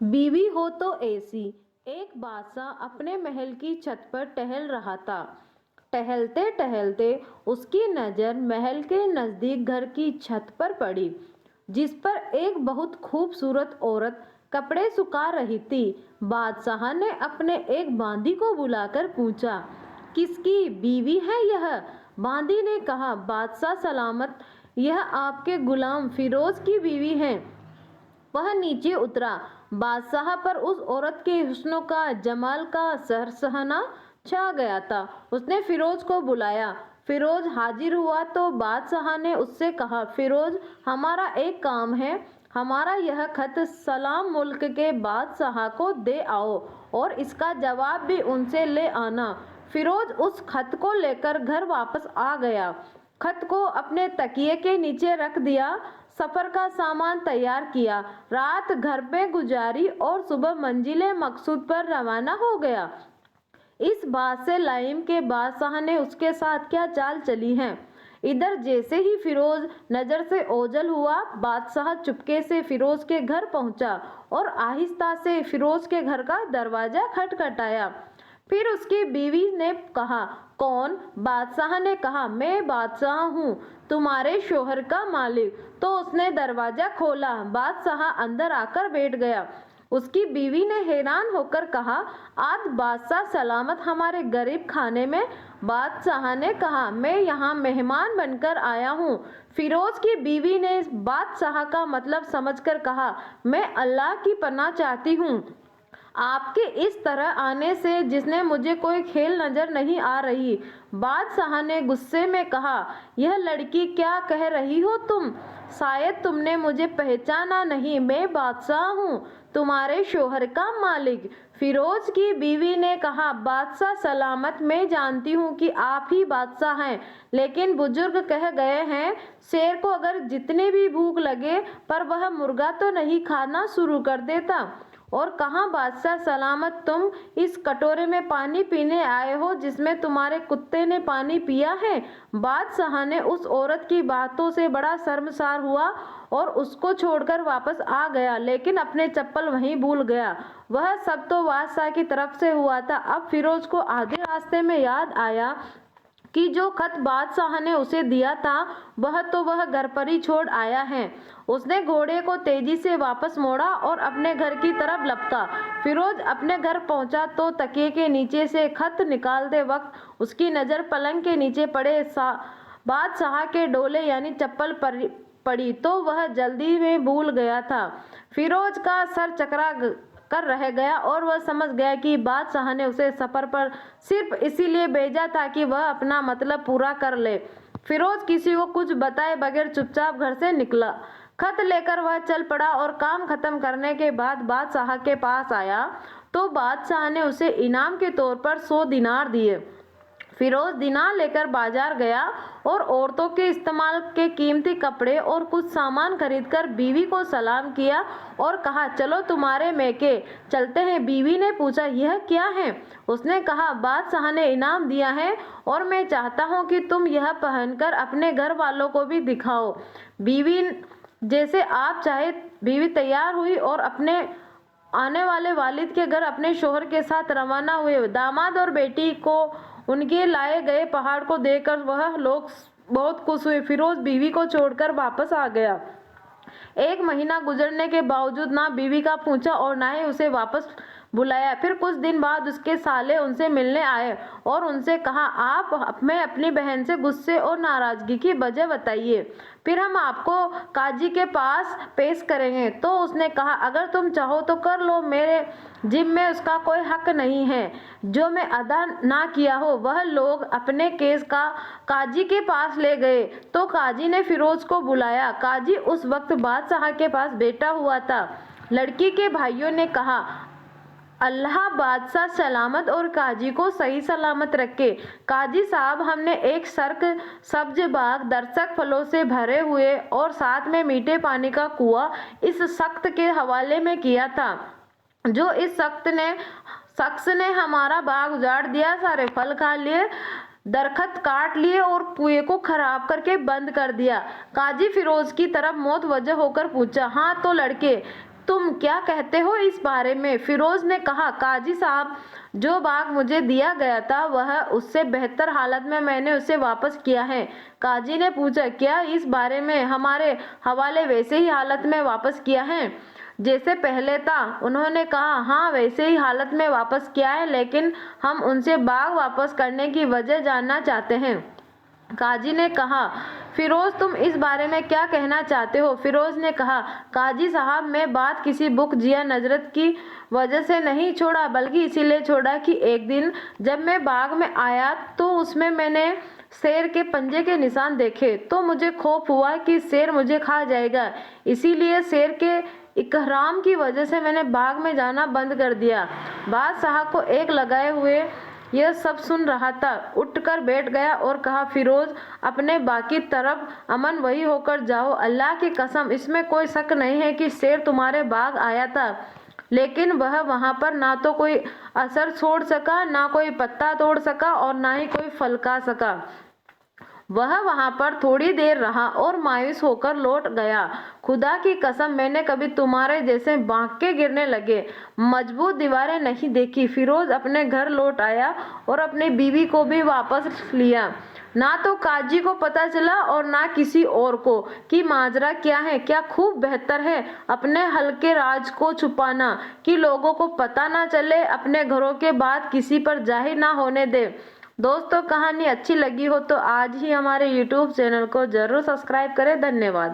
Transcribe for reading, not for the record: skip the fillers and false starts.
बीवी हो तो ऐसी। एक बादशाह अपने महल की छत पर टहल रहा था। टहलते टहलते उसकी नज़र महल के नज़दीक घर की छत पर पड़ी, जिस पर एक बहुत खूबसूरत औरत कपड़े सुखा रही थी। बादशाह ने अपने एक बांदी को बुलाकर पूछा, किसकी बीवी है यह? बांदी ने कहा, बादशाह सलामत, यह आपके गुलाम फिरोज की बीवी है। वह नीचे उतरा। बादशाह पर उस औरत के हुस्न का, जमाल का सरसहना छा गया था। उसने फिरोज को बुलाया। फिरोज हाजिर हुआ तो बादशाह ने उससे कहा, फिरोज, हमारा एक काम है। हमारा यह खत सलाम मुल्क के बादशाह को दे आओ और इसका जवाब भी उनसे ले आना। फिरोज उस खत को लेकर घर वापस आ गया। खत को अपने तकिए के नीचे रख दिया, सफर का सामान तैयार किया, रात घर पे गुजारी और सुबह मंजिले मकसूद पर रवाना हो गया। इस बात से लाइम के बादशाह ने उसके साथ क्या चाल चली है। इधर जैसे ही फिरोज नजर से ओझल हुआ, बादशाह चुपके से फिरोज के घर पहुंचा और आहिस्ता से फिरोज के घर का दरवाजा खटखटाया। फिर उसकी बीवी ने कहा, कौन? बादशाह ने कहा, मैं बादशाह हूँ, तुम्हारे शोहर का मालिक। तो उसने दरवाजा खोला। बादशाह अंदर आकर बैठ गया। उसकी बीवी ने हैरान होकर कहा, आज बादशाह सलामत हमारे गरीब खाने में? बादशाह ने कहा, मैं यहाँ मेहमान बनकर आया हूँ। फिरोज की बीवी ने बादशाह का मतलब समझकर कहा, मैं अल्लाह की पनाह चाहती हूँ। आपके इस तरह आने से जिसने मुझे कोई खेल नजर नहीं आ रही। बादशाह ने गुस्से में कहा, यह लड़की क्या कह रही हो तुम? शायद तुमने मुझे पहचाना नहीं। मैं बादशाह हूँ, तुम्हारे शोहर का मालिक। फिरोज की बीवी ने कहा, बादशाह सलामत, मैं जानती हूँ कि आप ही बादशाह हैं, लेकिन बुजुर्ग कह गए हैं, शेर को अगर जितनी भी भूख लगे पर वह मुर्गा तो नहीं खाना शुरू कर देता। और कहाँ बादशाह सलामत, तुम इस कटोरे में पानी पीने आए हो जिसमें तुम्हारे कुत्ते ने पानी पिया है? बादशाह ने उस औरत की बातों से बड़ा शर्मसार हुआ और उसको छोड़कर वापस आ गया, लेकिन अपने चप्पल वहीं भूल गया। वह सब तो बादशाह की तरफ से हुआ था। अब फिरोज को आधे रास्ते में याद आया कि जो खत बादशाह ने उसे दिया था वह घर पर ही छोड़ आया है। उसने घोड़े को तेजी से वापस मोड़ा और अपने घर की तरफ लपका। फिरोज अपने घर पहुंचा तो तकिए के नीचे से खत निकालते वक्त उसकी नज़र पलंग के नीचे पड़े बादशाह के डोले यानी चप्पल पर पड़ी तो वह जल्दी में भूल गया था। फिरोज का सर चकरा कर रह गया और वह समझ गया कि बादशाह ने उसे सफर पर सिर्फ इसीलिए भेजा था कि वह अपना मतलब पूरा कर ले। फिरोज किसी को कुछ बताए बगैर चुपचाप घर से निकला। खत लेकर वह चल पड़ा और काम खत्म करने के बाद बादशाह के पास आया तो बादशाह ने उसे इनाम के तौर पर 100 दिनार दिए। फिरोज दिनार लेकर बाजार गया और औरतों के इस्तेमाल के कीमती कपड़े और कुछ सामान खरीदकर बीवी को सलाम किया और कहा, चलो तुम्हारे मैके चलते हैं। बीवी ने पूछा, यह क्या है? उसने कहा, बादशाह ने इनाम दिया है और मैं चाहता हूँ कि तुम यह पहनकर अपने घर वालों को भी दिखाओ। बीवी जैसे आप चाहे। बीवी तैयार हुई और अपने आने वाले वालिद के घर अपने शोहर के साथ रवाना हुए। दामाद और बेटी को उनके लाए गए पहाड़ को देखकर वह लोग बहुत खुश हुए। फिरोज बीवी को छोड़कर वापस आ गया। 1 महीना गुजरने के बावजूद ना बीवी का पूछा और ना ही उसे वापस बुलाया। फिर कुछ दिन बाद उसके साले उनसे मिलने आए और उनसे कहा, आप में अपनी बहन से गुस्से और नाराजगी की वजह बताइए, फिर हम आपको काजी के पास पेश करेंगे। तो उसने कहा, अगर तुम चाहो तो कर लो, मेरे जिम में उसका कोई हक नहीं है जो मैं अदा ना किया हो। वह लोग अपने केस का काजी के पास ले गए तो काजी ने फिरोज को बुलाया। काजी उस वक्त बादशाह के पास बैठा हुआ था। लड़की के भाइयों ने कहा, अल्लाह बादशाह सलामत और काजी को सही सलामत रखे। काजी साहब, हमने एक सर्क सब्ज बाग दरसक फलों से भरे हुए और साथ में मीठे पानी का कुआं इस सख्त के हवाले में किया था। जो इस शख्स ने हमारा बाग उजाड़ दिया, सारे फल खा लिए, दरखत काट लिए और कुएं को खराब करके बंद कर दिया। काजी फिरोज की तरफ मोतवज्जह होकर पूछा, हाँ तो लड़के, तुम क्या कहते हो इस बारे में? फिरोज ने कहा, काजी साहब, जो बाग मुझे दिया गया था वह उससे बेहतर हालत में मैंने उसे वापस किया है। काजी ने पूछा, क्या इस बारे में हमारे हवाले वैसे ही हालत में वापस किया है जैसे पहले था? उन्होंने कहा, हाँ, वैसे ही हालत में वापस किया है, लेकिन हम उनसे बाग वापस करने की वजह जानना चाहते हैं। काजी ने कहा, फिरोज, तुम इस बारे में क्या कहना चाहते हो? फिरोज ने कहा, काजी साहब, मैं बात किसी बुक जिया नजरत की वजह से नहीं छोड़ा, बल्कि इसीलिए छोड़ा कि एक दिन जब मैं बाग में आया तो उसमें मैंने शेर के पंजे के निशान देखे, तो मुझे खौफ हुआ कि शेर मुझे खा जाएगा। इसीलिए शेर के इकराम की वजह से मैंने बाग में जाना बंद कर दिया। बादशाह को एक लगाए हुए यह सब सुन रहा था, उठकर बैठ गया और कहा, फिरोज, अपने बाकी तरफ अमन वही होकर जाओ। अल्लाह की कसम, इसमें कोई शक नहीं है कि शेर तुम्हारे बाग आया था, लेकिन वह वहां पर ना तो कोई असर छोड़ सका, ना कोई पत्ता तोड़ सका और ना ही कोई फल खा सका। वह वहां पर थोड़ी देर रहा और मायूस होकर लौट गया। खुदा की कसम, मैंने कभी तुम्हारे जैसे बांके गिरने लगे मजबूत दीवारें नहीं देखी। फिरोज अपने घर लौट आया और अपनी बीवी को भी वापस लिया। ना तो काजी को पता चला और ना किसी और को कि माजरा क्या है। क्या खूब बेहतर है अपने हल्के राज को छुपाना कि लोगों को पता ना चले, अपने घरों के बात किसी पर जाहिर ना होने दे। दोस्तों, कहानी अच्छी लगी हो तो आज ही हमारे YouTube चैनल को जरूर सब्सक्राइब करें। धन्यवाद।